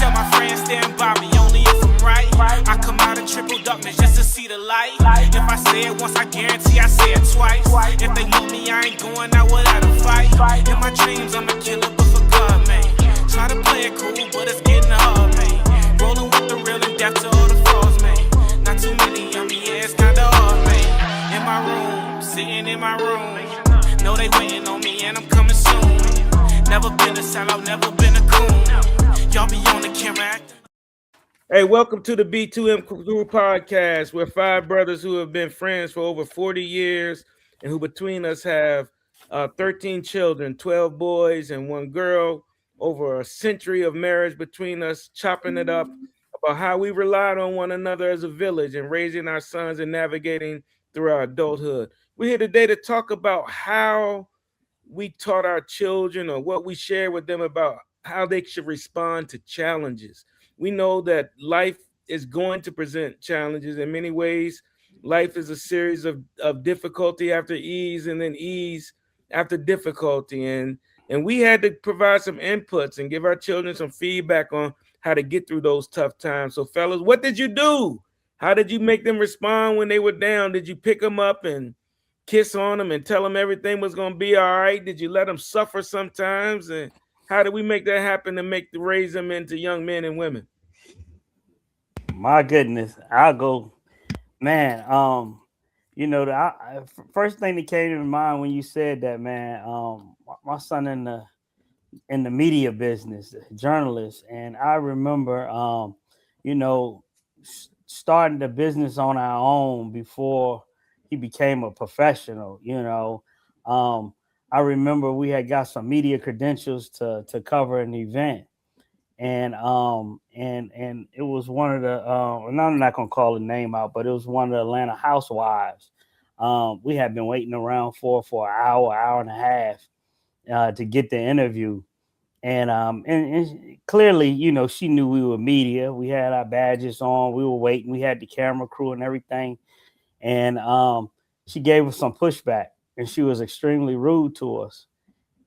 tell my friends stand by me only if I'm right. I come out of triple darkness just to see the light. If I say it once, I guarantee I say it twice. If they want me, I ain't going out without a fight. In my dreams, I'm a killer, but for God, man. Try to play it cool, but it's getting hard, man. Rolling with the real and death to all the frauds, man. Not too many of me, yeah, it's kinda hard, man. In my room, sitting in my room. Know they waiting on me and I'm coming soon. Never been a sellout, never been a coon. Y'all be on the camera acting. Hey, welcome to the B2M Crew podcast. We're five brothers who have been friends for over 40 years and who between us have 13 children, 12 boys and one girl, over a century of marriage between us, chopping it up about how we relied on one another as a village and raising our sons and navigating through our adulthood. We're here today to talk about how we taught our children or what we share with them about how they should respond to challenges. We know that life is going to present challenges in many ways. Life is a series of difficulty after ease and then ease after difficulty. And we had to provide some inputs and give our children some feedback on how to get through those tough times. So fellas, what did you do? How did you make them respond when they were down? Did you pick them up and kiss on them and tell them everything was going to be all right? Did you let them suffer sometimes? And how did we make that happen to raise them into young men and women? My goodness, I'll go, man. You know, the first thing that came to mind when you said that, man. My son in the media business, journalist, and I remember, you know, starting the business on our own before he became a professional. You know, I remember we had got some media credentials to cover an event. And it was one of the I'm not gonna call the name out, but it was one of the Atlanta housewives. We had been waiting around for an hour and a half to get the interview, and clearly, you know, she knew we were media. We had our badges on. We were waiting. We had the camera crew and everything, and she gave us some pushback, and she was extremely rude to us,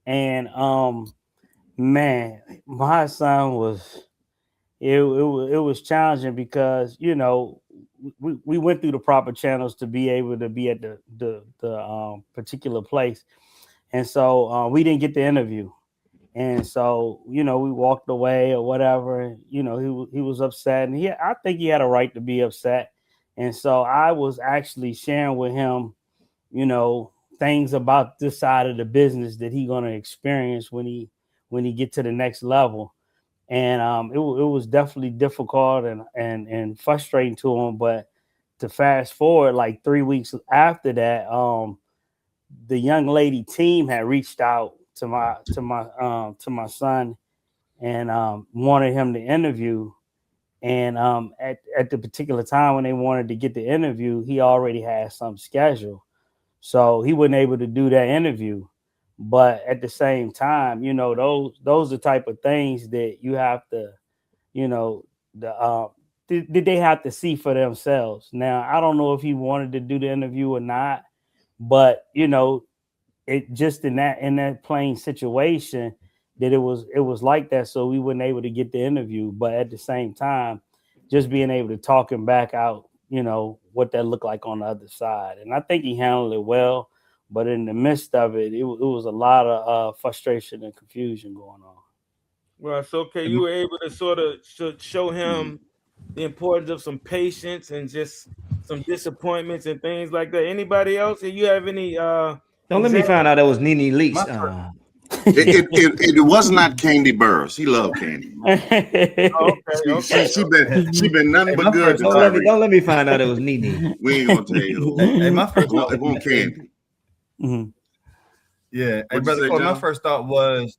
and man, my son was it was challenging because, you know, we went through the proper channels to be able to be at the particular place, and so we didn't get the interview, and so, you know, we walked away or whatever. And, you know, he was upset, and I think he had a right to be upset, and so I was actually sharing with him, you know, things about this side of the business that he's gonna experience when he get to the next level. And it was definitely difficult and frustrating to him. But to fast forward like 3 weeks after that, the young lady team had reached out to my son and wanted him to interview. And at the particular time when they wanted to get the interview, he already had some schedule, so he wasn't able to do that interview. But at the same time, you know, those are the type of things that you have to, you know, did they have to see for themselves. Now, I don't know if he wanted to do the interview or not, but, you know, it just in that plain situation that it was like that. So we weren't able to get the interview, but at the same time, just being able to talk him back out, you know, what that looked like on the other side. And I think he handled it well. But in the midst of it, it was a lot of frustration and confusion going on. Well, it's okay. You were able to sort of show him the importance of some patience and just some disappointments and things like that. Anybody else? Do you have any? Don't let me find out that was Nene Leakes. It was not Candy Burris. He loved Candy. Okay. She been nothing but good. Don't let me find out it was Nene. We ain't gonna tell you. Hey, my first it won't Candy. Mm-hmm. Yeah, hey, brother, my first thought was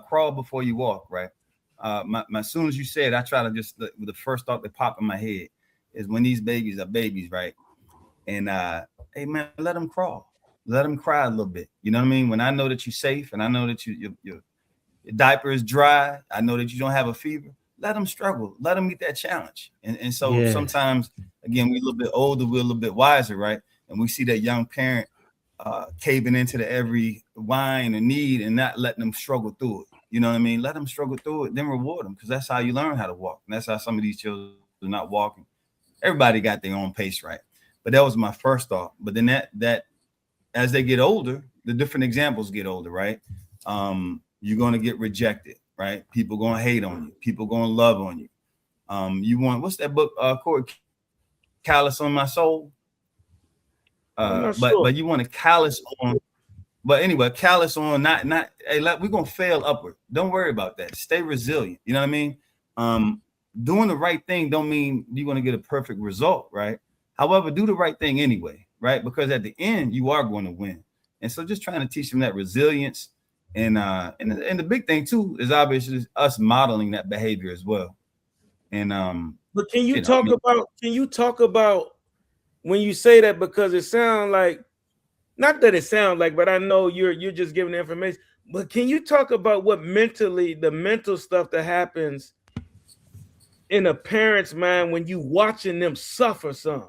crawl before you walk, right? As soon as you said, I try to just the first thought that popped in my head is when these babies are babies, right? And hey man, let them crawl, let them cry a little bit. You know what I mean? When I know that you're safe and I know that your diaper is dry, I know that you don't have a fever. Let them struggle, let them meet that challenge. And so sometimes, again, we're a little bit older, we're a little bit wiser, right? And we see that young parent caving into the every whine and need and not letting them struggle through it. You know what I mean? Let them struggle through it, then reward them, because that's how you learn how to walk. And that's how some of these children are not walking. Everybody got their own pace, right? But that was my first thought. But then that as they get older, the different examples get older, right? You're going to get rejected, right? People going to hate on you. People going to love on you. You want, what's that book, Corey? Callous on My Soul? But you want to callous on, but anyway, callous on not, hey, we're going to fail upward. Don't worry about that. Stay resilient. You know what I mean? Doing the right thing don't mean you're going to get a perfect result, right? However, do the right thing anyway, right? Because at the end, you are going to win. And so just trying to teach them that resilience. And the big thing too is obviously us modeling that behavior as well. And but can you talk about when you say that, because it sounds like, not that it sounds like, but I know you're just giving the information, but can you talk about what the mental stuff that happens in a parent's mind when you watching them suffer some?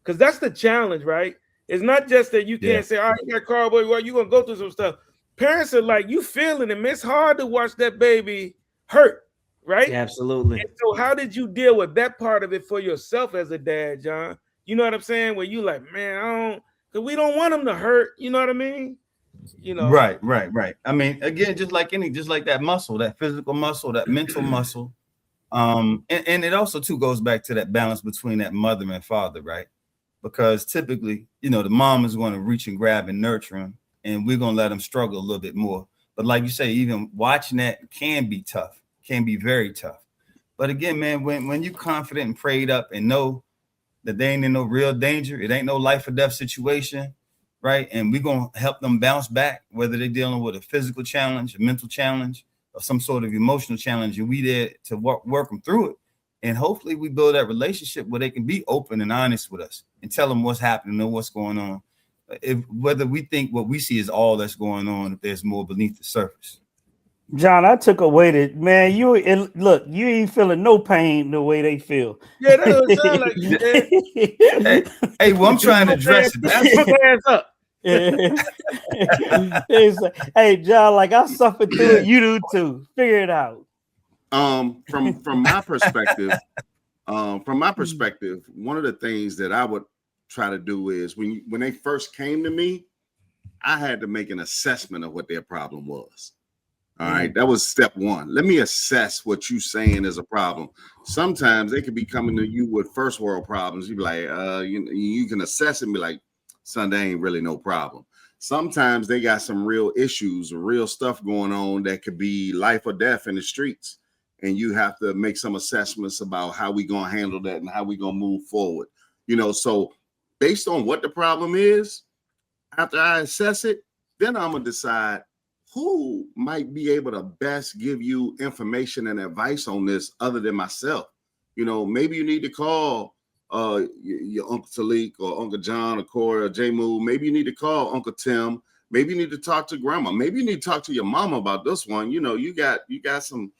Because that's the challenge, right? It's not just that you can't say, all right, you got Carl Boy, well, you're gonna go through some stuff. Parents are like, you feeling it, man. It's hard to watch that baby hurt, right? Yeah, absolutely. And so how did you deal with that part of it for yourself as a dad, John? You know what I'm saying? Where you like, man, because we don't want them to hurt. You know what I mean? You know, right. I mean, again, just like that muscle, that physical muscle, that mental muscle. And it also too goes back to that balance between that mother and father, right? Because typically, you know, the mom is going to reach and grab and nurture them, and we're going to let them struggle a little bit more. But like you say, even watching that can be tough, can be very tough. But again, man, when you're confident and prayed up and know that they ain't in no real danger, it ain't no life or death situation, right? And we're going to help them bounce back, whether they're dealing with a physical challenge, a mental challenge, or some sort of emotional challenge, and we there to work them through it. And hopefully we build that relationship where they can be open and honest with us and tell them what's happening and what's going on. Whether we think what we see is all that's going on, if there's more beneath the surface. John, I took away that, man. You ain't feeling no pain the way they feel. Yeah, that doesn't sound like hey, well, I'm trying to address it. It's like, hey, John, like I suffered through it. You do too. Figure it out. From my perspective, one of the things that I would try to do is when they first came to me, I had to make an assessment of what their problem was. All right, that was step one. Let me assess what you're saying is a problem. Sometimes they could be coming to you with first world problems. You'd be like, you can assess it and be like, son, that ain't really no problem. Sometimes they got some real issues, real stuff going on that could be life or death in the streets. And you have to make some assessments about how we gonna handle that and how we gonna move forward. You know, so based on what the problem is, after I assess it, then I'm gonna decide who might be able to best give you information and advice on this other than myself. You know, maybe you need to call your Uncle Talik or Uncle John or Corey or J-Moo. Maybe you need to call Uncle Tim. Maybe you need to talk to grandma. Maybe you need to talk to your mama about this one. You know, you got some,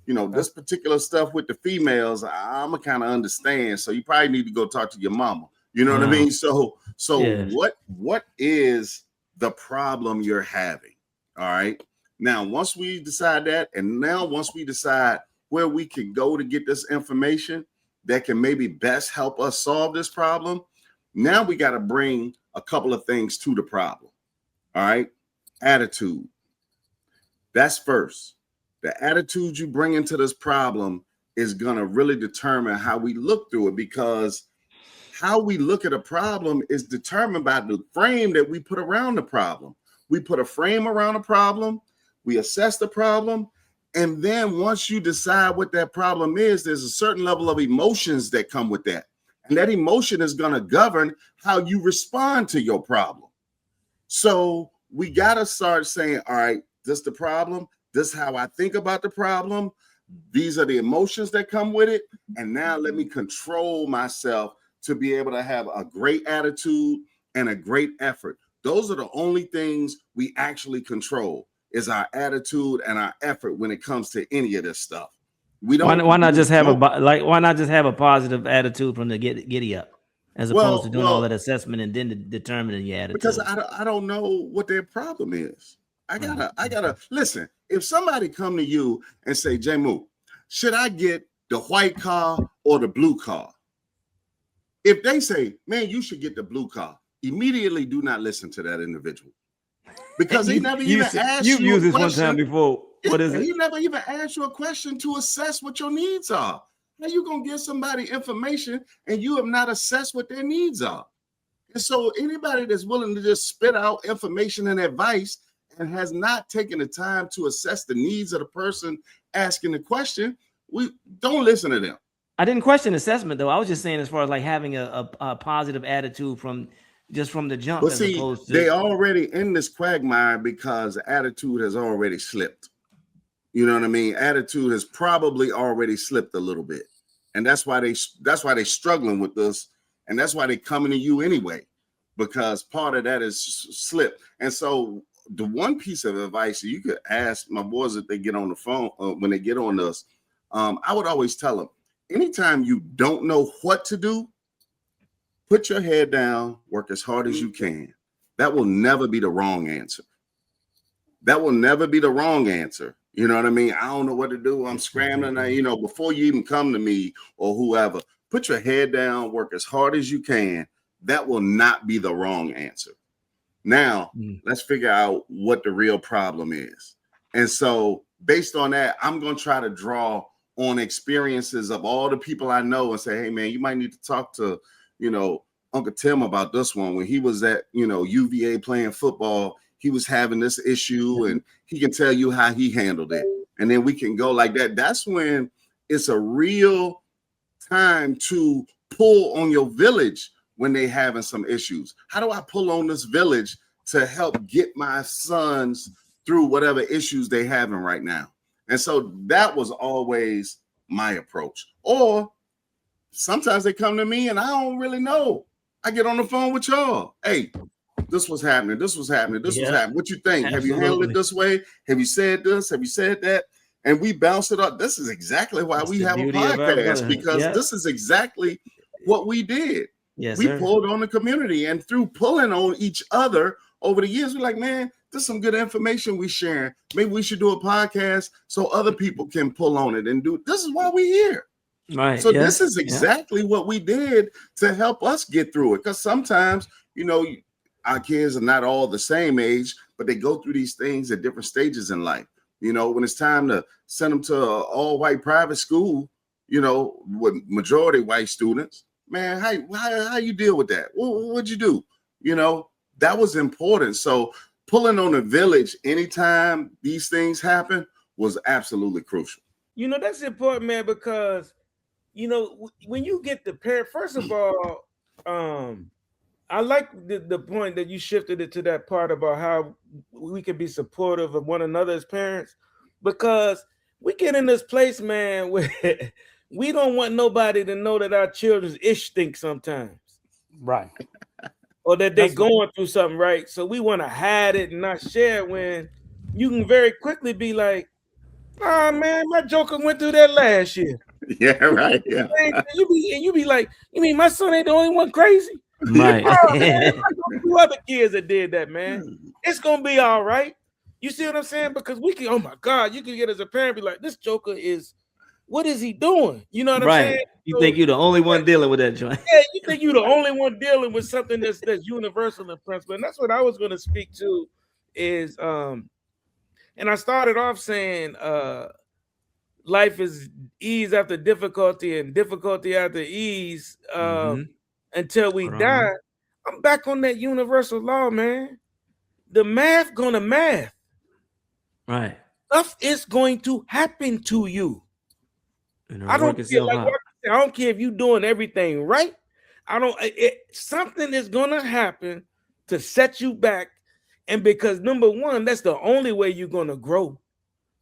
you know, this particular stuff with the females, I'm gonna kind of understand. So you probably need to go talk to your mama. You know what I mean? So yeah. What is the problem you're having? All right. Now, once we decide that, and now once we decide where we can go to get this information that can maybe best help us solve this problem, now we got to bring a couple of things to the problem. All right. Attitude. That's first. The attitude you bring into this problem is going to really determine how we look through it, because how we look at a problem is determined by the frame that we put around the problem. We put a frame around a problem, we assess the problem, and then once you decide what that problem is, there's a certain level of emotions that come with that. And that emotion is going to govern how you respond to your problem. So we got to start saying, all right, this is the problem. This is how I think about the problem. These are the emotions that come with it. And now let me control myself to be able to have a great attitude and a great effort. Those are the only things we actually control, is our attitude and our effort when it comes to any of this stuff. We don't. Why not just have a positive attitude from the giddy up, as opposed to doing all that assessment and then determining your attitude? Because I don't know what their problem is. I gotta listen. If somebody come to you and say, J-Moo, should I get the white car or the blue car? If they say, man, you should get the blue car, immediately do not listen to that individual. Because he never even asked you. You've used this one question. time before. What is it? He never even asked you a question to assess what your needs are. How you gonna give somebody information and you have not assessed what their needs are? And so anybody that's willing to just spit out information and advice and has not taken the time to assess the needs of the person asking the question, we don't listen to them. I didn't question assessment though. I was just saying as far as like having a positive attitude from the jump. But see, they already in this quagmire because attitude has already slipped. You know what I mean? Attitude has probably already slipped a little bit. And that's why they're struggling with this. And that's why they're coming to you anyway, because part of that is slip. And so the one piece of advice you could ask my boys if they get on the phone, when they get on this, I would always tell them, anytime you don't know what to do, put your head down, work as hard as you can. That will never be the wrong answer. That will never be the wrong answer. You know what I mean? I don't know what to do. I'm scrambling. Before you even come to me or whoever, put your head down, work as hard as you can. That will not be the wrong answer. Now, let's figure out what the real problem is. And so based on that, I'm going to try to draw on experiences of all the people I know and say, hey, man, you might need to talk to, Uncle Tim about this one. When he was at, UVA playing football, he was having this issue and he can tell you how he handled it. And then we can go like that. That's when it's a real time to pull on your village when they having some issues. How do I pull on this village to help get my sons through whatever issues they having right now? And so that was always my approach. Or sometimes they come to me and I don't really know. I get on the phone with y'all. Hey, this was happening. This was happening. This was happening. What you think? Absolutely. Have you handled it this way? Have you said this? Have you said that? And we bounce it up. This is exactly why we have a podcast, because this is exactly what we did. Yes, we pulled on the community, and through pulling on each other over the years, we're like, man, this is some good information we sharing. Maybe we should do a podcast so other people can pull on it and do. This is why we're here. Right. So this is exactly what we did to help us get through it. Because sometimes, our kids are not all the same age, but they go through these things at different stages in life. When it's time to send them to an all-white private school, with majority white students, man, how you deal with that? What'd you do? That was important. So pulling on the village anytime these things happen was absolutely crucial. That's important, man, because, when you get the parent, first of all, I like the point that you shifted it to that part about how we can be supportive of one another as parents, because we get in this place, man, where we don't want nobody to know that our children's ish think sometimes. Right. Or that they're going through something, right? So we want to hide it and not share it, when you can very quickly be like, oh, man, my joker went through that last year. Yeah, right. Yeah. You be like, you mean my son ain't the only one crazy? Right. Oh, man, two other kids that did that, man. It's gonna be all right. You see what I'm saying? Because we can, oh my God, you can get as a parent be like, this joker what is he doing? You know what I'm saying? You think you're the only one dealing with that joint? Yeah, you think you're the only one dealing with something that's universal in principle. And that's what I was going to speak to is, and I started off saying, life is ease after difficulty and difficulty after ease until we die. I'm back on that universal law, man. The math gonna math. Right. Stuff is going to happen to you. I don't care if you're doing everything right. Something is gonna happen to set you back. And because number one, that's the only way you're gonna grow,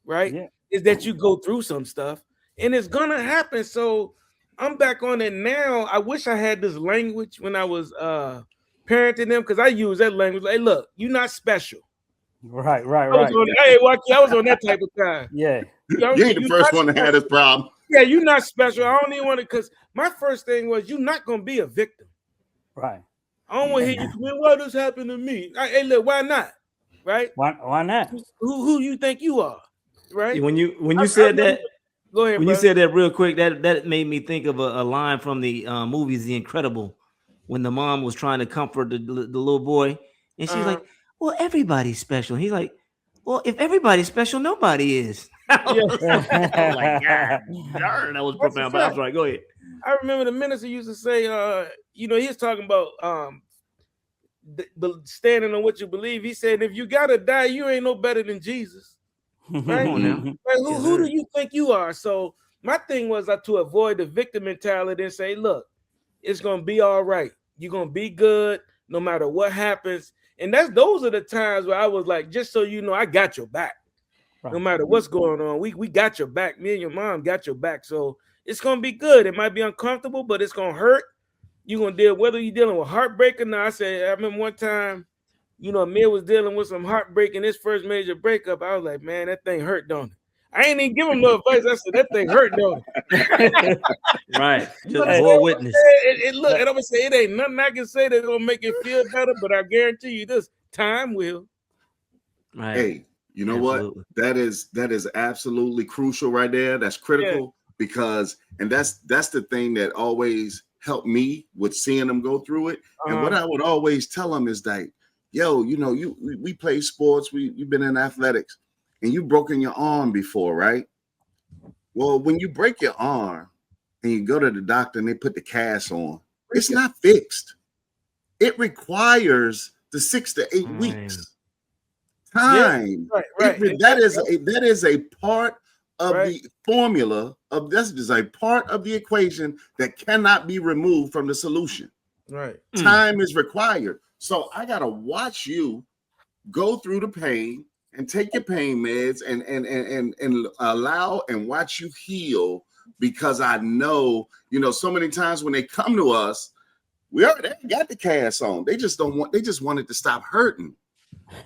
right? Yeah. Is that you go through some stuff, and it's gonna happen. So I'm back on it now. I wish I had this language when I was parenting them, because I use that language. Hey, look, you're not special. Right. I was on that type of time. Yeah. You ain't the first one to have this problem. Yeah, you're not special. I don't even want to, because my first thing was, you're not gonna be a victim. Right. I don't want to hear you come in, why this happened to me? Hey, look, why not? right? Why not? Who you think you are, right? When you said that, go ahead. when brother. you said that real quick, that made me think of a line from the movies The Incredible, when the mom was trying to comfort the little boy, and she's like, "Well, everybody's special." He's like, "Well, if everybody's special, nobody is." I was like, God darn, that was profound. But I'm sorry, go ahead. I remember the minister used to say, he was talking about standing on what you believe. He said, if you gotta die, you ain't no better than Jesus. Right? Come on now. Like, who do you think you are? So my thing was to avoid the victim mentality and say, look, it's gonna be all right. You're gonna be good no matter what happens. And those are the times where I was like, just so you know, I got your back. Right. No matter what's going on, we got your back. Me and your mom got your back. So it's gonna be good. It might be uncomfortable, but it's gonna hurt. You're gonna deal, whether you're dealing with heartbreak or not. I remember one time, Amir was dealing with some heartbreak in his first major breakup. I was like, man, that thing hurt, don't it? I ain't even give him no advice. I said, that thing hurt, don't it? Right. Just more witness. Look, and I'm gonna say it ain't nothing I can say that's gonna make it feel better, but I guarantee you this, time will. Right. Hey, you know what? That is absolutely crucial right there. That's critical because, and that's the thing that always helped me with seeing them go through it. And what I would always tell them is that, yo, we play sports, you've been in athletics, and you've broken your arm before, right? Well, when you break your arm and you go to the doctor and they put the cast on, it's not fixed. It requires the 6 to 8 weeks. Time. Yeah, right. That is a part of the formula of this is a part of the equation that cannot be removed from the solution. Right. Time is required. So I gotta watch you go through the pain and take your pain meds and allow and watch you heal, because I know, so many times when they come to us, we already got the cast on. They just want it to stop hurting.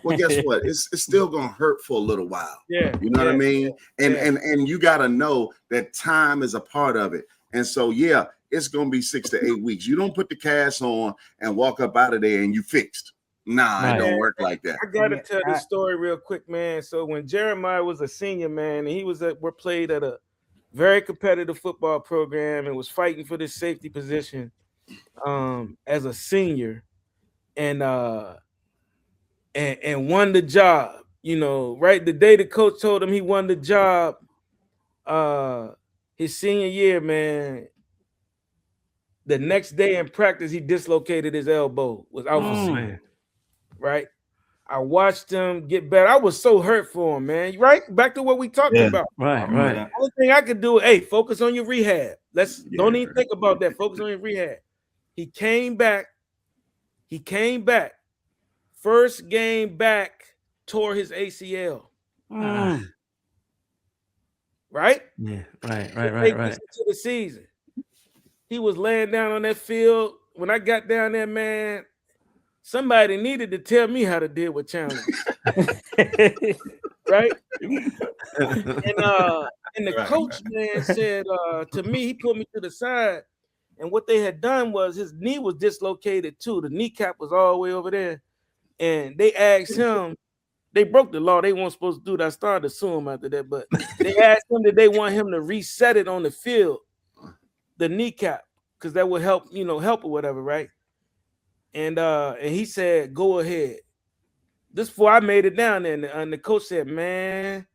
Well, guess what? It's still gonna hurt for a little while. Yeah, you know what I mean. And you gotta know that time is a part of it. And so it's gonna be 6 to 8 weeks. You don't put the cast on and walk up out of there and you fixed. Nah, it don't work like that. I gotta tell this story real quick, man. So when Jeremiah was a senior, man, and he was played at a very competitive football program and was fighting for this safety position as a senior, and won the job, right? The day the coach told him he won the job, his senior year, man, the next day in practice, he dislocated his elbow, was out for season, right? I watched him get better. I was so hurt for him, man. Right? Back to what we talked about. Right. The only thing I could do, focus on your rehab. Don't even think about that. Focus on your rehab. He came back. First game back, tore his ACL. Right? Yeah, right. To the season. He was laying down on that field. When I got down there, man, somebody needed to tell me how to deal with challenges. Right? And the coach, man, said to me, he put me to the side. And what they had done was his knee was dislocated too. The kneecap was all the way over there. And they asked him, they broke the law. They weren't supposed to do that. I started to sue him after that, but they asked him that they want him to reset it on the field, the kneecap, because that would help, help or whatever, right? And he said, go ahead. This before I made it down there, and the coach said, man,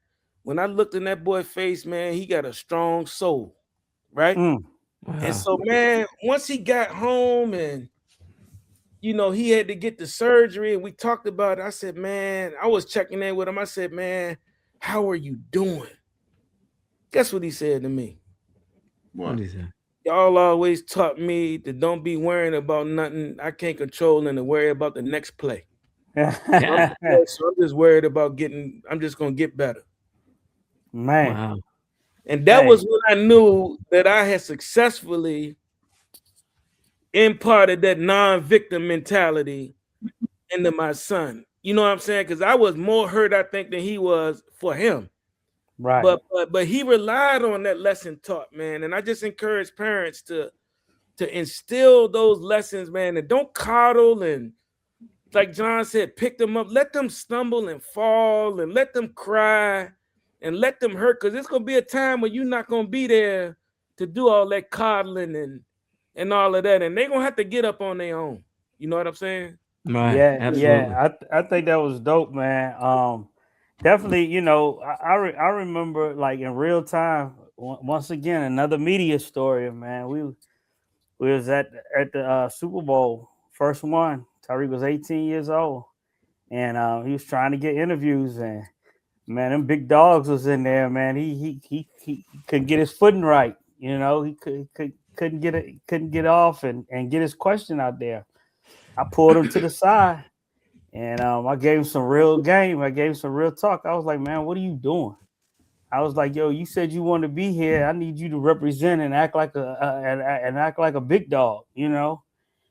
when I looked in that boy's face, man, he got a strong soul, right? Wow. And so, man, once he got home and he had to get the surgery, and we talked about it. I said, man, I was checking in with him. I said, man, how are you doing? Guess what he said to me? What did he say? Y'all always taught me to don't be worrying about nothing I can't control and to worry about the next play. So I'm just worried about I'm just going to get better. Man. Wow. And that was when I knew that I had successfully imparted that non-victim mentality into my son. You know what I'm saying? Because I was more hurt, I think, than he was for him. Right. But he relied on that lesson taught, man. And I just encourage parents to instill those lessons, man, and don't coddle and like John said, pick them up, let them stumble and fall, and let them cry, and let them hurt, because it's gonna be a time when you're not gonna be there to do all that coddling and all of that, and they're gonna have to get up on their own. You know what I'm saying? Right. Yeah, Absolutely. yeah. I think that was dope, man. Definitely, you know, I remember like in real time. Once again, another media story, man. We was at the Super Bowl, first one. Tyreek was 18 years old, and he was trying to get interviews, and man, them big dogs was in there, man. He couldn't get his footing right. You know, he couldn't get off and get his question out there. I pulled him to the side, and I gave him some real game. I gave him some real talk. I was like, man, what are you doing? I was like, yo, you said you want to be here. I need you to represent and act like a big dog, you know.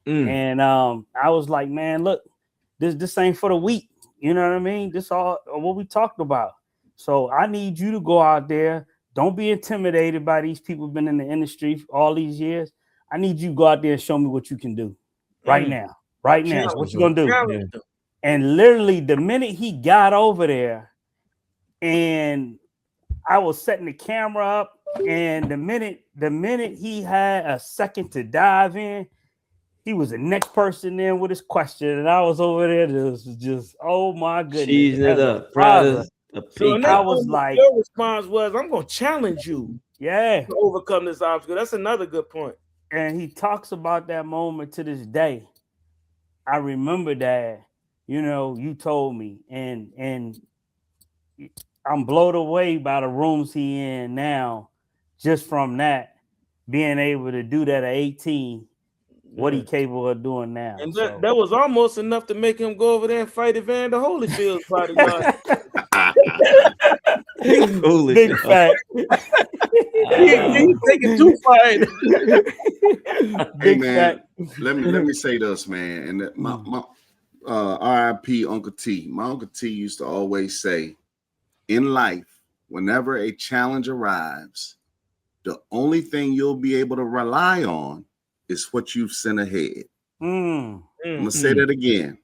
And I was like, man, look, this ain't for the weak. You know what I mean? This all what we talked about. So I need you to go out there. Don't be intimidated by these people been in the industry for all these years. I need you to go out there and show me what you can do right now. Right now. What you gonna do? Yeah. And literally the minute he got over there, and I was setting the camera up, and the minute he had a second to dive in, he was the next person in with his question, and I was over there. This was just, oh my goodness! Cheese it up, So I was like, your response was, "I'm gonna challenge you, yeah, to overcome this obstacle." That's another good point. And he talks about that moment to this day. I remember that. You know, you told me, and I'm blown away by the rooms he in now, just from that, being able to do that at 18, what he capable of doing now. And that was almost enough to make him go over there and fight Evander Holyfield's bodyguard. Big fact. He's taking too far. Hey man, let me say this, man. And my RIP Uncle T. My Uncle T used to always say, in life, whenever a challenge arrives, the only thing you'll be able to rely on is what you've sent ahead. I'm gonna say that again.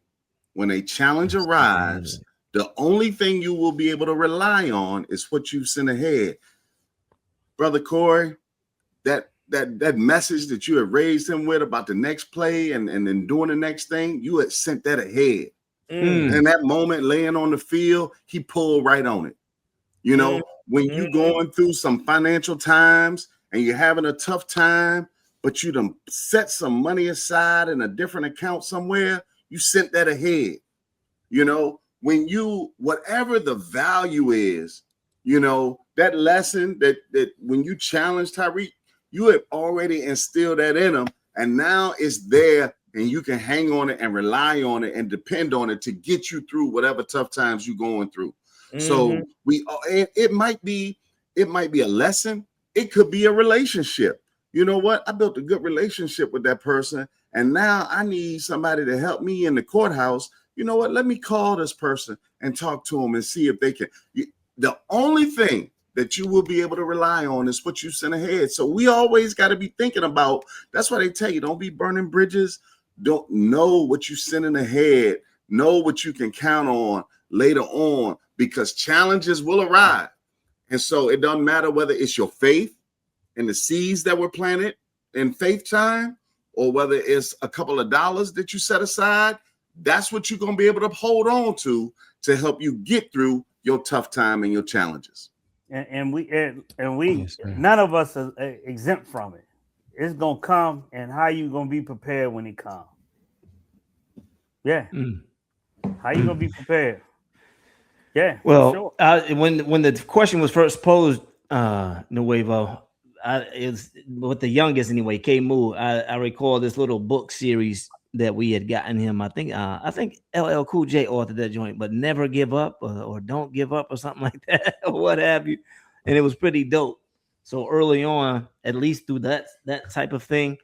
When a challenge arrives, the only thing you will be able to rely on is what you've sent ahead. Brother Corey, that message that you had raised him with about the next play and then doing the next thing, you had sent that ahead. And that moment laying on the field, he pulled right on it. You know, when you going through some financial times and you're having a tough time, but you done set some money aside in a different account somewhere, you sent that ahead. You know, when you, whatever the value is, you know, that lesson that when you challenge Tyreek, you have already instilled that in him, and now it's there, and you can hang on it and rely on it and depend on it to get you through whatever tough times you're going through. So it might be a lesson. It could be a relationship. You know what? I built a good relationship with that person, and now I need somebody to help me in the courthouse. You know what? Let me call this person and talk to them and see if they can. The only thing that you will be able to rely on is what you sent ahead. So we always got to be thinking about, that's why they tell you, don't be burning bridges. Don't know what you sending ahead. Know what you can count on later on, because challenges will arrive. And so it doesn't matter whether it's your faith and the seeds that were planted in faith time, or whether it's a couple of dollars that you set aside. That's what you're going to be able to hold on to help you get through your tough time and your challenges. And we none of us are exempt from it. It's gonna come, and how you gonna be prepared when it comes? Yeah, how you gonna be prepared? Yeah. Well, sure. when the question was first posed, Nuevo, it was with the youngest anyway, K Moo. I recall this little book series that we had gotten him. I think LL Cool J authored that joint, but Never Give Up or Don't Give Up or something like that, or what have you. And it was pretty dope. So early on, at least through that type of thing,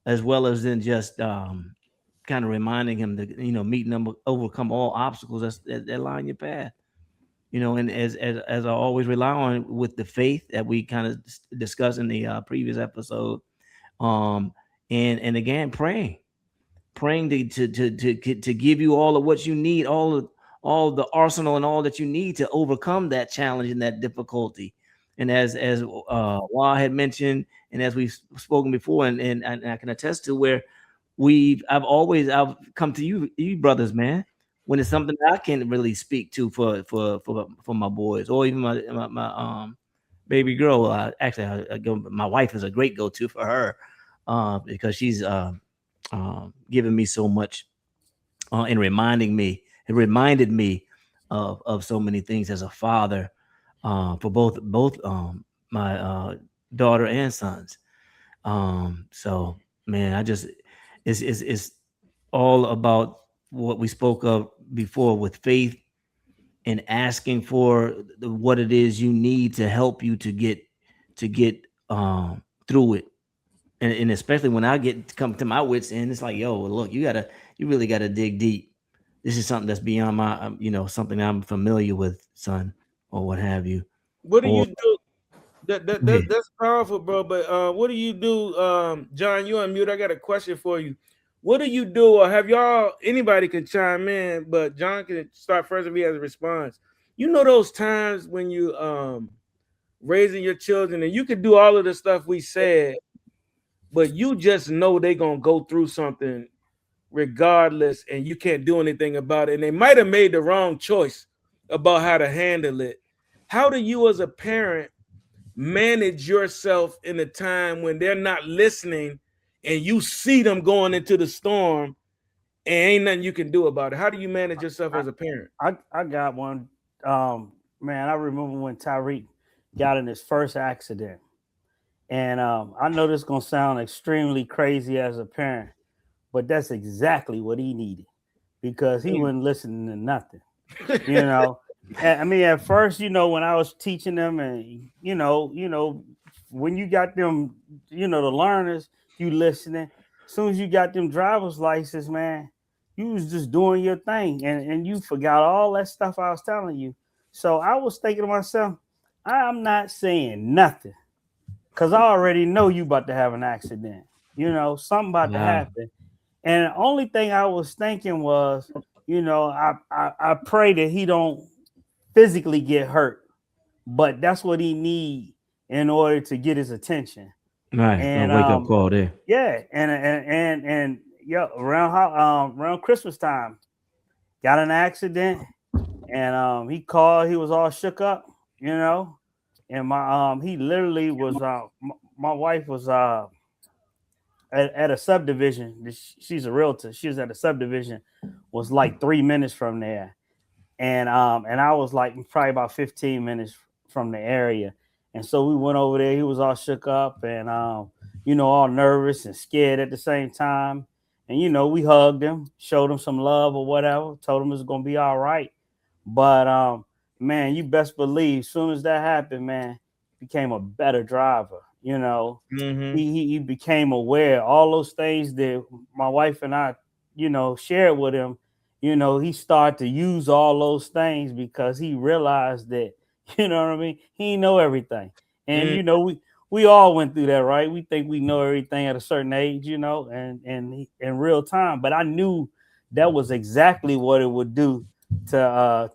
as well as then just kind of reminding him to, you know, meet them, overcome all obstacles that lie in your path. You know, and as I always rely on with the faith that we kind of discussed in the previous episode, and again praying. praying to give you all of what you need, all the arsenal and all that you need to overcome that challenge and that difficulty. And as Wa had mentioned, and as we've spoken before, and I can attest to, where I've come to you brothers, man, when it's something that I can't really speak to for my boys, or even my baby girl. My wife is a great go-to for her, because she's giving me so much, and it reminded me of so many things as a father, for both my daughter and sons. So man, it's all about what we spoke of before with faith and asking for what it is you need to help you to get through it. And especially when I come to my wits end, it's like, yo, look, you really gotta dig deep. This is something that's beyond my, something I'm familiar with, son, or what have you. What do you do? That's powerful, bro. But what do you do, John? You on mute? I got a question for you. What do you do, or have y'all? Anybody can chime in, but John can start first if he has a response. You know those times when you raising your children, and you can do all of the stuff we said, but you just know they're gonna go through something regardless, and you can't do anything about it. And they might have made the wrong choice about how to handle it. How do you, as a parent, manage yourself in a time when they're not listening and you see them going into the storm and ain't nothing you can do about it? How do you manage yourself as a parent? I got one. Man, I remember when Tyreek got in his first accident. And I know this is going to sound extremely crazy as a parent, but that's exactly what he needed, because he wasn't listening to nothing, I mean, at first, when I was teaching them, and, when you got them, the learners, you listening. As soon as you got them driver's license, man, you was just doing your thing, and you forgot all that stuff I was telling you. So I was thinking to myself, I'm not saying nothing, because I already know you about to have an accident. Something about to happen. And the only thing I was thinking was, I pray that he don't physically get hurt, but that's what he need in order to get his attention. Right. And wake up call there. Yeah. And around Christmas time, got an accident, and he called, he was all shook up, and he literally was, my wife was at a subdivision. She's a realtor. She was at a subdivision, was like 3 minutes from there. And I was like probably about 15 minutes from the area. And so we went over there. He was all shook up and, all nervous and scared at the same time. And, we hugged him, showed him some love or whatever, told him it was going to be all right. But, man, you best believe as soon as that happened, man, he became a better driver. He became aware. All those things that my wife and I, shared with him, he started to use all those things because he realized that, you know what I mean? He didn't know everything. And, we all went through that, right? We think we know everything at a certain age, and in real time. But I knew that was exactly what it would do to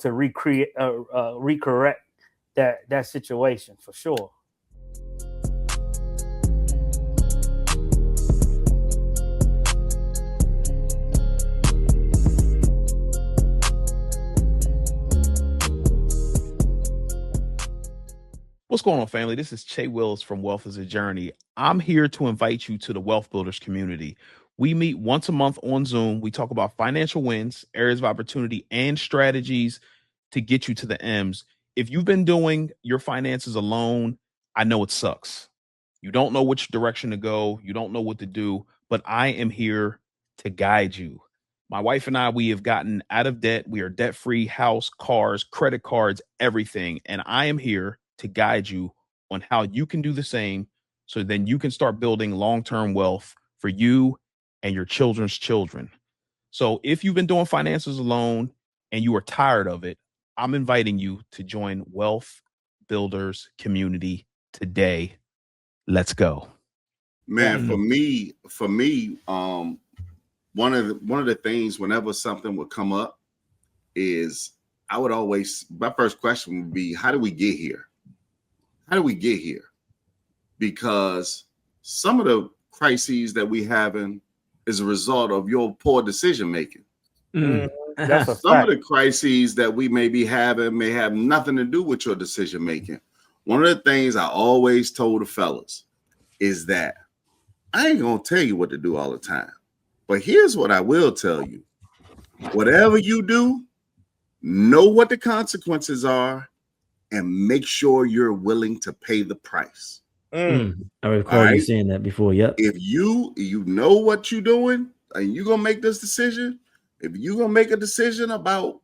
recorrect that situation for sure. What's going on, family? This is Che Wills from Wealth is a Journey. I'm here to invite you to the Wealth Builders community. We meet once a month on Zoom. We talk about financial wins, areas of opportunity, and strategies to get you to the M's. If you've been doing your finances alone, I know it sucks. You don't know which direction to go. You don't know what to do, but I am here to guide you. My wife and I, we have gotten out of debt. We are debt-free, house, cars, credit cards, everything. And I am here to guide you on how you can do the same, so then you can start building long-term wealth for you and your children's children. So if you've been doing finances alone and you are tired of it, I'm inviting you to join Wealth Builders community today. Let's go. Man, for me, one of the things whenever something would come up is I would always, my first question would be, how do we get here? How do we get here? Because some of the crises that we having is a result of your poor decision making. That's a Some fact. of the crises that we may be having may have nothing to do with your decision making. One of the things I always told the fellas is that I ain't gonna tell you what to do all the time, but here's what I will tell you: whatever you do, know what the consequences are, and make sure you're willing to pay the price. I recall you Alright. saying that before. Yep. If you know what you're doing and you're gonna make this decision, if you're gonna make a decision about,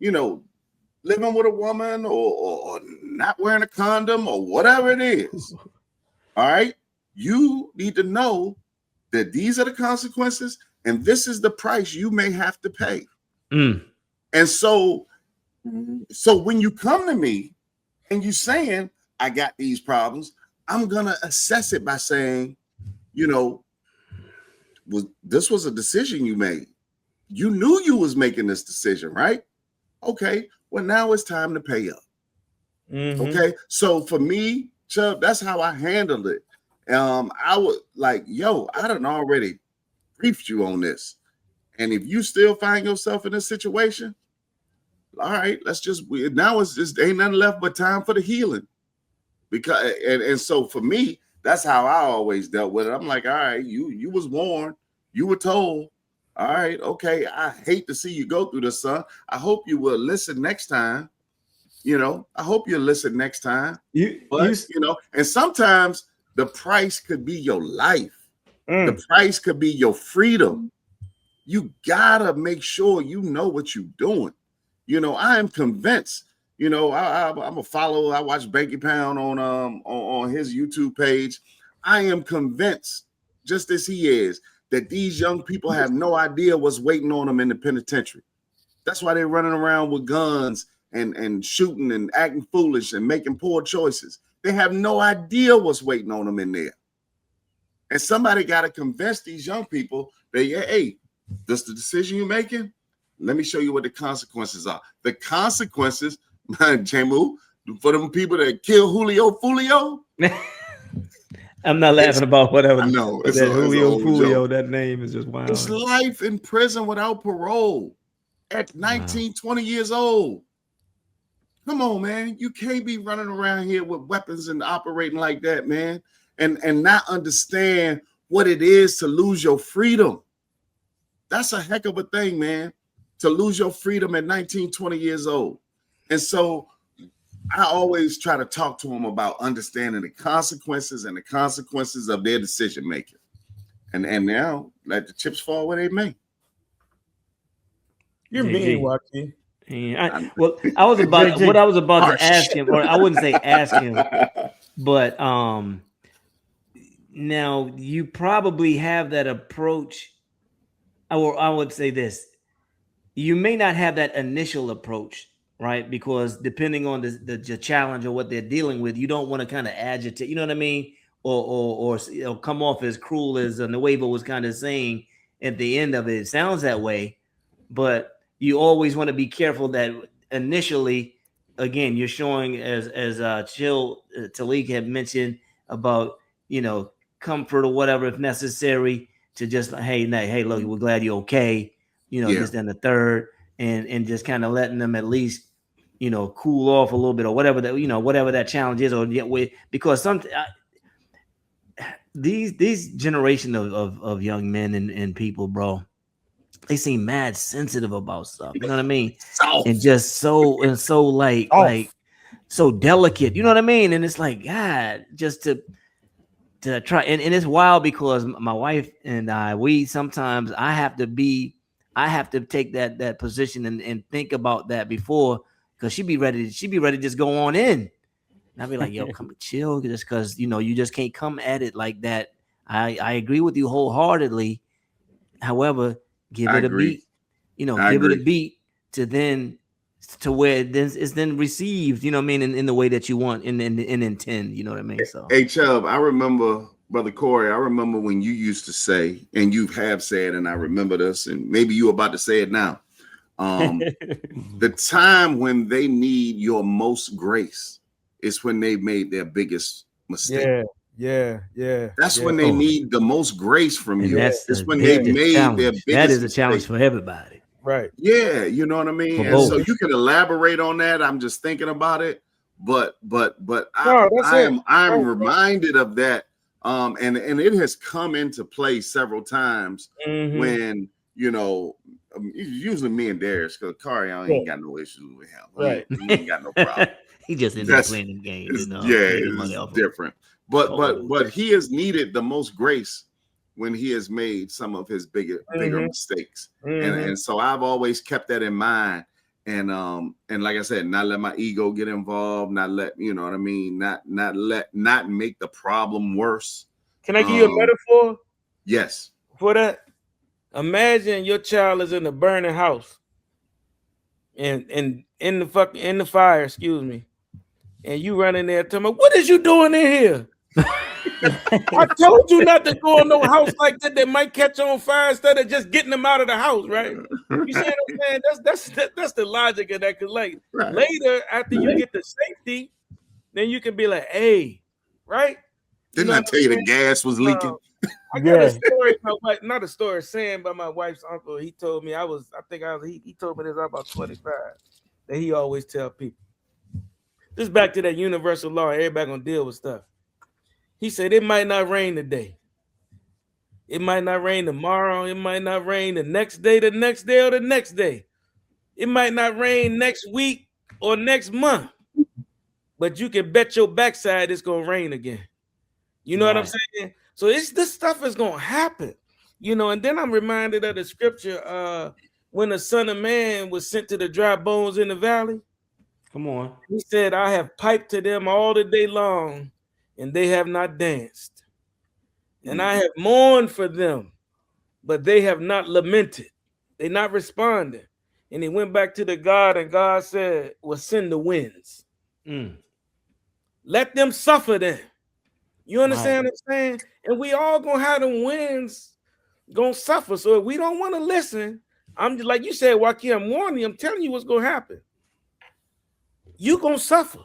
living with a woman or not wearing a condom or whatever it is, all right, you need to know that these are the consequences and this is the price you may have to pay. And so when you come to me and you saying, I got these problems, I'm gonna assess it by saying, this was a decision you made. You knew you was making this decision, right? Okay, well, now it's time to pay up. Okay, so for me, Chubb, that's how I handled it. I would like, I done already briefed you on this. And if you still find yourself in this situation, all right, now it's just ain't nothing left but time for the healing. Because and so for me, that's how I always dealt with it. I'm like, all right, you was warned, you were told, all right, okay, I hate to see you go through this, son. I hope you will listen next time. I hope you'll listen next time. And sometimes the price could be your life. The price could be your freedom. You gotta make sure you know what you're doing. I am convinced. I'm a follower. I watch Banky Pound on his YouTube page. I am convinced, just as he is, that these young people have no idea what's waiting on them in the penitentiary. That's why they're running around with guns and shooting and acting foolish and making poor choices. They have no idea what's waiting on them in there. And somebody got to convince these young people that, hey, this the decision you're making? Let me show you what the consequences are. The consequences, Jamu, for them people that kill Julio Fulio. I'm not laughing about whatever. I know. That Julio Fulio, that name is just wild. It's life in prison without parole at 19, 20 years old. Come on, man. You can't be running around here with weapons and operating like that, man, and not understand what it is to lose your freedom. That's a heck of a thing, man, to lose your freedom at 19, 20 years old. And so I always try to talk to them about understanding the consequences and the consequences of their decision making. And now let the chips fall where they may. You're mean, Waukee. I was about to ask him, or I wouldn't say ask him, but now you probably have that approach. I would say this: you may not have that initial approach, right? Because depending on the challenge or what they're dealing with, you don't want to kind of agitate. You know what I mean? Or come off as cruel as Nuevo was kind of saying at the end of it. It sounds that way, but you always want to be careful that initially, again, you're showing as Chill Talik had mentioned about, comfort or whatever if necessary, to just hey, look, we're glad you're okay, this, then the third, and just kind of letting them at least, cool off a little bit or whatever that, whatever that challenge is, or because these generation of young men and people, bro, they seem mad sensitive about stuff. You know what I mean? And just so like so delicate. You know what I mean? And it's like, God, just to try. And it's wild because my wife and I sometimes I have to take that position and think about that before, because she'd be ready to just go on in. And I'd be like, yo, come chill, just because you just can't come at it like that. I agree with you wholeheartedly. However, give it a beat, give it a beat to where it's then received, in the way that you want and intend, you know what I mean? So hey Chubb, I remember Brother Corey, I remember when you used to say, and you have said, and I remember this, and maybe you're about to say it now. The time when they need your most grace is when they've made their biggest mistake. Yeah. That's when they need the most grace from you. That's when they made their biggest That is a mistake. challenge for everybody. Right. Yeah, you know what I mean? For And both. so you can elaborate on that. I'm just thinking about it. But No, I'm reminded of that. And it has come into play several times when, you know, usually me and Darius, because Kari, I ain't got no issues with him. Right. He ain't got no problem. He just ended up playing the game. It's different. But he has needed the most grace when he has made some of his bigger mistakes. And so I've always kept that in mind. And like I said, not let my ego get involved, not let, you know what I mean, not make the problem worse. Can I give you a metaphor? Yes. For that, imagine your child is in a burning house and in the fire, excuse me, and you run in there telling me, what is you doing in here? I told you not to go in no house like that might catch on fire instead of just getting them out of the house, right? You see what I'm saying? That's the logic of that. Because like later, after you get the safety, then you can be like, hey, right? Didn't I tell you the gas was leaking? I got a story, not a story, saying by my wife's uncle. He told me he told me this about 25 that he always tell people. This back to that universal law. Everybody gonna deal with stuff. He said it might not rain today. It might not rain tomorrow. It might not rain the next day, or the next day. It might not rain next week or next month. But you can bet your backside it's gonna rain again. You know what I'm saying? So this stuff is gonna happen, you know. And then I'm reminded of the scripture when the Son of Man was sent to the dry bones in the valley. Come on. He said, I have piped to them all the day long, and they have not danced. And I have mourned for them, but they have not lamented. They not responding. And he went back to the God, and God said, well, send the winds. Let them suffer then. You understand what I'm saying? And we all gonna have the winds gonna suffer. So if we don't want to listen, I'm just like you said, Joaquin, I'm warning you, I'm telling you what's gonna happen. You gonna suffer.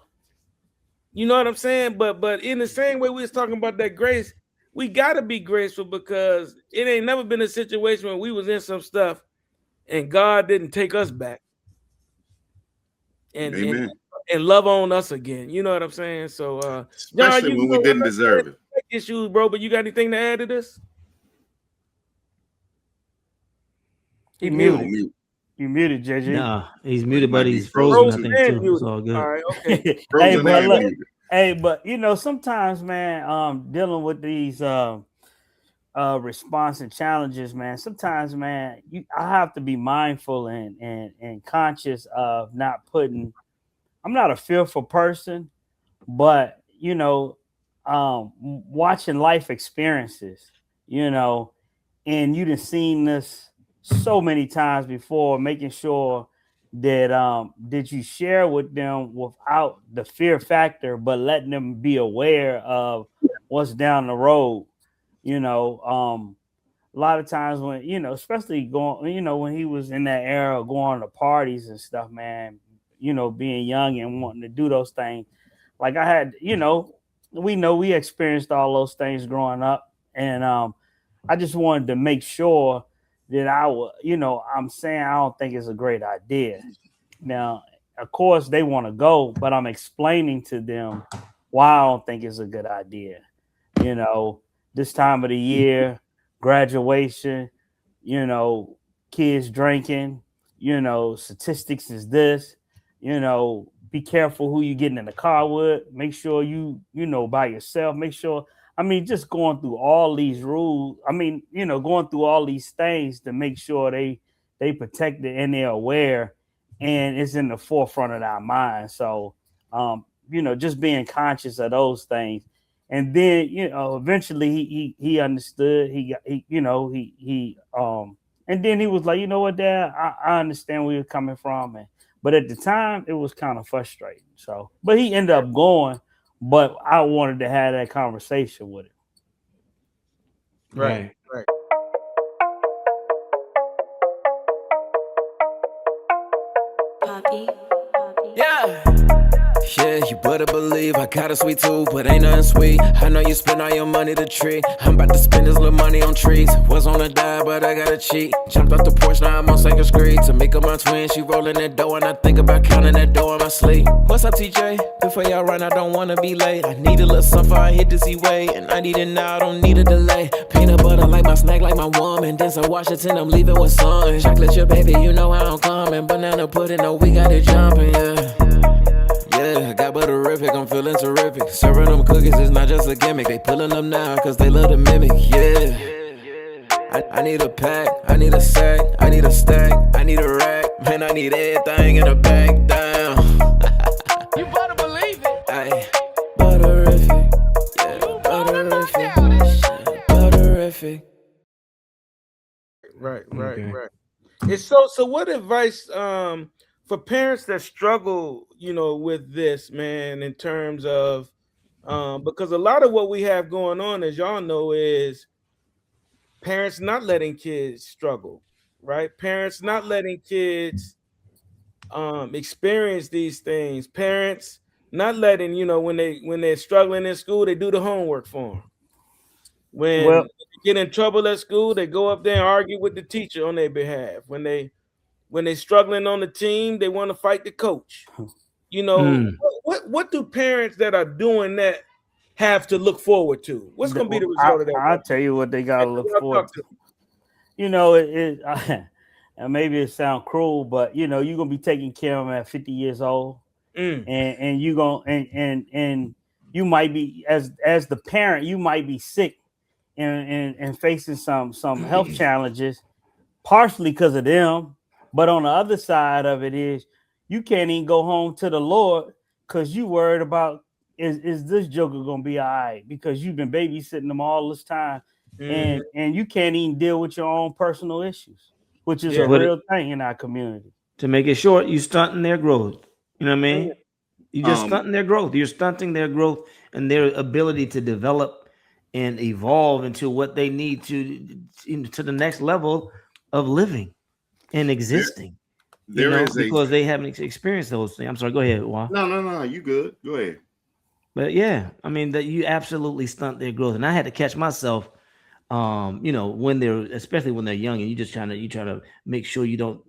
You know what I'm saying? But in the same way we was talking about that grace, we gotta be graceful because it ain't never been a situation where we was in some stuff and God didn't take us back and love on us again. You know what I'm saying? So especially John, when we didn't deserve it. Issues, bro, but you got anything to add to this? He muted. You muted, JJ. Nah, he's muted, but he's frozen. I think too. It's all good. All right, okay. But you know, sometimes, man, dealing with these response and challenges, man. Sometimes, man, I have to be mindful and conscious of not putting. I'm not a fearful person, but you know, watching life experiences, you know, and you've seen this so many times before, making sure that that you share with them without the fear factor, but letting them be aware of what's down the road. You know, a lot of times when, you know, especially going, you know, when he was in that era of going to parties and stuff, man, you know, being young and wanting to do those things. Like I had, you know we experienced all those things growing up. And I just wanted to make sure that I would, you know, I'm saying I don't think it's a great idea. Now, of course, they want to go, but I'm explaining to them why I don't think it's a good idea. You know, this time of the year, graduation, you know, kids drinking, you know, statistics is this, you know, be careful who you getting in the car with. Make sure you know, by yourself. Make sure, I mean, just going through all these rules. I mean, you know, going through all these things to make sure they protected and they're aware and it's in the forefront of our mind. So, you know, just being conscious of those things. And then, you know, eventually he understood. And then he was like, you know what, Dad, I understand where you're coming from. But at the time, it was kind of frustrating. So, but he ended up going. But I wanted to have that conversation with him. Right. Yeah. Yeah, you better believe I got a sweet tooth, but ain't nothing sweet. I know you spend all your money to treat. I'm about to spend this little money on trees. Was on a diet, but I gotta cheat. Jumped off the porch, now I'm on 2nd Street. To make up my twin, she rolling that dough, and I think about counting that dough in my sleep. What's up, TJ? Before y'all run, I don't wanna be late. I need a little something, I hit to see way, and I need it now, I don't need a delay. Peanut butter like my snack, like my woman. Denzel Washington, I'm leaving with sun. Chocolate chip, baby, you know how I'm coming. Banana pudding, no, we got it jumping, yeah. Yeah, I got butterific, I'm feeling terrific. Serving them cookies is not just a gimmick. They pulling them now cause they love to mimic, yeah. I need a pack, I need a sack, I need a stack, I need a rack. Man, I need everything in a bag down. You better believe it. Ay, butterific, yeah, butterific, butterific. Right. Okay. It's so what advice for parents that struggle, with this, man, in terms of because a lot of what we have going on, as y'all know, is parents not letting kids struggle, right? Parents not letting kids experience these things. Parents not letting, when they're struggling in school, they do the homework for them. When Well, they get in trouble at school, they go up there and argue with the teacher on their behalf. When they're struggling on the team, they want to fight the coach. What do parents that are doing that have to look forward to? What's going to be the result of that? I'll tell you what they got to look forward to. And maybe it sounds cruel, but you're gonna be taking care of them at 50 years old, and you and you might be as the parent, you might be sick and facing some health challenges, partially because of them. But on the other side of it is you can't even go home to the Lord because you worried about is this joker gonna be all right, because you've been babysitting them all this time, and you can't even deal with your own personal issues, which is a real thing in our community. To make it short, you stunting their growth. You know what I mean? You just stunting their growth. You're stunting their growth and their ability to develop and evolve into what they need to the next level of living and existing. Because they haven't experienced those things. I'm sorry, go ahead, Juan. No, you good. Go ahead. But yeah, I mean that you absolutely stunt their growth. And I had to catch myself, when especially when they're young, and you try to make sure you don't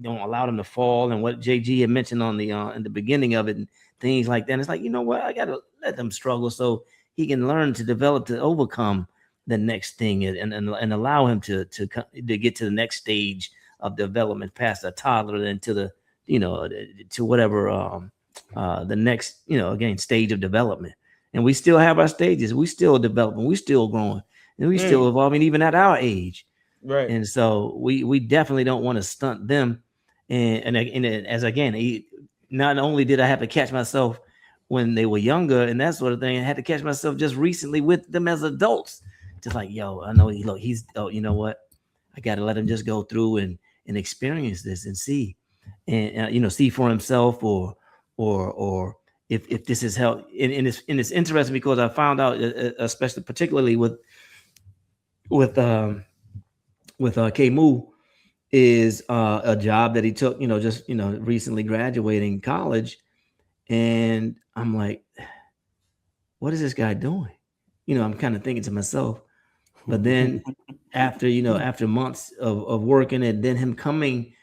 allow them to fall. And what JG had mentioned on the in the beginning of it and things like that. And it's like, you know what, I gotta let them struggle so he can learn to develop, to overcome the next thing and allow him to get to the next stage of development past a toddler and to the to whatever the next again stage of development. And we still have our stages. We still developing. We still growing, and we still evolving even at our age. Right. And so we definitely don't want to stunt them. And as again, not only did I have to catch myself when they were younger and that sort of thing, I had to catch myself just recently with them as adults. Just like, yo, I know he's you know what, I got to let him just go through and experience this and see, and see for himself, or if this is how. And it's interesting because I found out, especially particularly with K-Moo, is a job that he took, just recently graduating college, and I'm like, what is this guy doing? I'm kind of thinking to myself. But then after months of working, and then him coming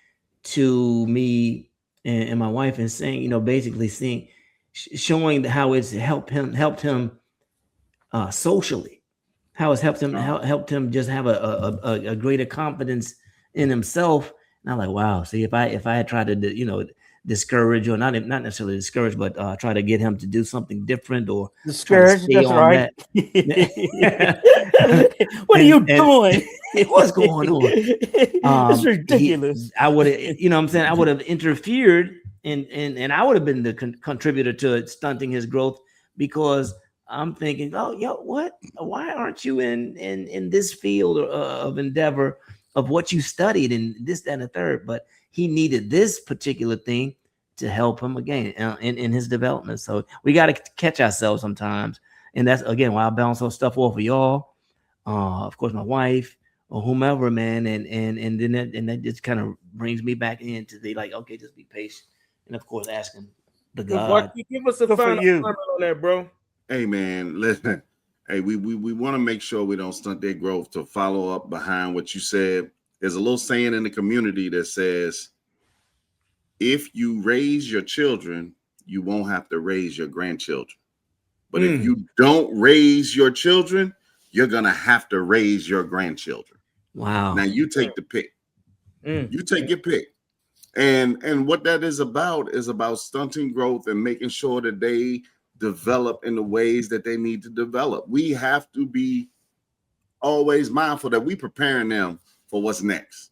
to me and my wife and saying, basically showing how it's helped him socially, how it's helped him just have a greater confidence in himself. And I'm like, wow, see, if I had tried to, discourage, or not necessarily discourage, but try to get him to do something different or discourage, that's right. What are you doing? What's going on? It's ridiculous. I would have, I would have interfered and I would have been the contributor to stunting his growth, because I'm thinking, oh, yo, what? Why aren't you in this field of endeavor of what you studied and this, that, and the third? But he needed this particular thing to help him again in his development. So we got to catch ourselves sometimes. And that's, again, why I bounce some stuff off of y'all. of course, my wife or whomever, man, and then that just kind of brings me back into the like, okay, just be patient, and of course, asking the God. Give us a Good for final you. comment on that, bro. Hey man, listen. Hey, we want to make sure we don't stunt their growth. To follow up behind what you said, there's a little saying in the community that says, if you raise your children, you won't have to raise your grandchildren. But if you don't raise your children, you're gonna have to raise your grandchildren. Wow. Now you take the pick. You take your pick. And what that is about stunting growth and making sure that they develop in the ways that they need to develop. We have to be always mindful that we preparing them for what's next.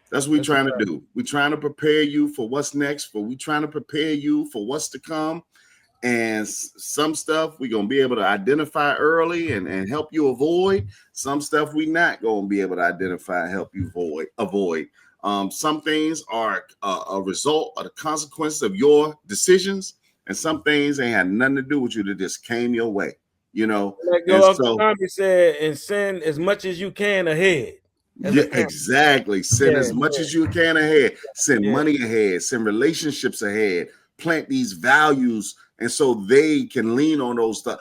That's what we're trying to do. We're trying to prepare you for what's next, we're trying to prepare you for what's to come. And some stuff we're going to be able to identify early and help you avoid. Some stuff we're not going to be able to identify and help you avoid. Some things are a result of the consequences of your decisions, and some things ain't had nothing to do with you that just came your way, you know. Like your Uncle Tommy said, and send as much as you can ahead. Yeah, exactly. Send as much as you can ahead. Send money ahead. Send relationships ahead. Plant these values, and so they can lean on those stuff,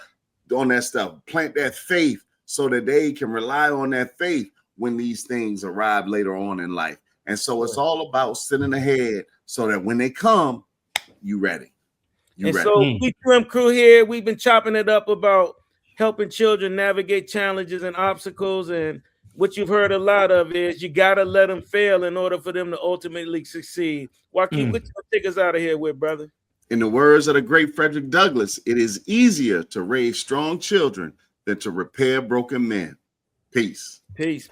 on that stuff. Plant that faith so that they can rely on that faith when these things arrive later on in life. And so it's all about sitting ahead so that when they come, you ready. So B2M crew here, we've been chopping it up about helping children navigate challenges and obstacles. And what you've heard a lot of is you got to let them fail in order for them to ultimately succeed. Joaquin, what you gonna take us out of here with, brother? In the words of the great Frederick Douglass, it is easier to raise strong children than to repair broken men. Peace. Peace.